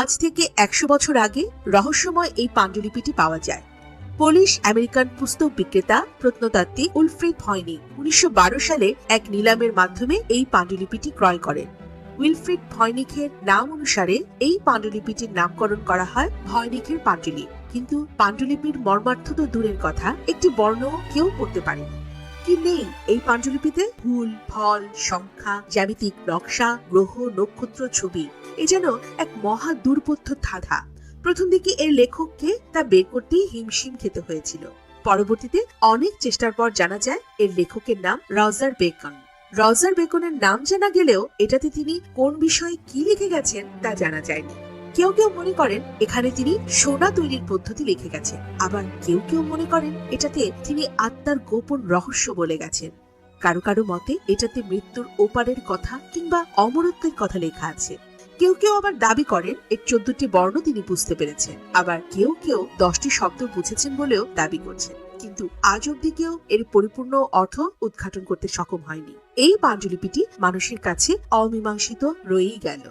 আজ থেকে 100 বছর আগে রহস্যময় এই পাণ্ডুলিপিটি পাওয়া যায়। পোলিশ আমেরিকান পুস্তক বিক্রেতা প্রত্নতাত্ত্বিক উইলফ্রিড ভয়নিক 1912 সালে এক নিলামের মাধ্যমে এই পাণ্ডুলিপিটি ক্রয় করেন। উইলফ্রিড ভয়নিকের নাম অনুসারে এই পাণ্ডুলিপিটির নামকরণ করা হয় ভয়নিকের পাণ্ডুলিপি। কিন্তু পাণ্ডুলিপির মর্মার্থ তো দূরের কথা, একটি বর্ণ কেউ পড়তে পারেনি। কি নেই এই পাণ্ডুলিপিতে? ফুল, ফল, সংখ্যা, জ্যামিতিক নকশা, গ্রহ, নক্ষত্র, ছবি। এ যেন এক মহা দুর্বোধ্য ধাঁধা। প্রথম দিকে এর লেখককে তা বের করতেই হিমশিম খেতে হয়েছিল। পরবর্তীতে অনেক চেষ্টার পর জানা যায় এর লেখকের নাম রজার বেকন। রজার বেকনের নাম জানা গেলেও এটাতে তিনি কোন বিষয়ে কি লিখে গেছেন তা জানা যায়নি। কেউ কেউ মনে করেন এখানে তিনি সোনা তৈরির পদ্ধতি লিখে গেছেন, আবার কেউ কেউ মনে করেন এটাতে তিনি আত্মার গোপন রহস্য বলে গেছেন। কারো কারো মতে এটাতে মৃত্যুর ওপারের কথা কিংবা অমরত্বের কথা লেখা আছে। কেউ কেউ আবার দাবি করেন এর 14টি বর্ণ তিনি বুঝতে পেরেছেন, আবার কেউ কেউ 10টি শব্দ বুঝেছেন বলেও দাবি করছেন। কিন্তু আজ অব্দি কেউ এর পরিপূর্ণ অর্থ উদ্ঘাটন করতে সক্ষম হয়নি। এই পাণ্ডুলিপিটি মানুষের কাছে অমীমাংসিত রয়েই গেল।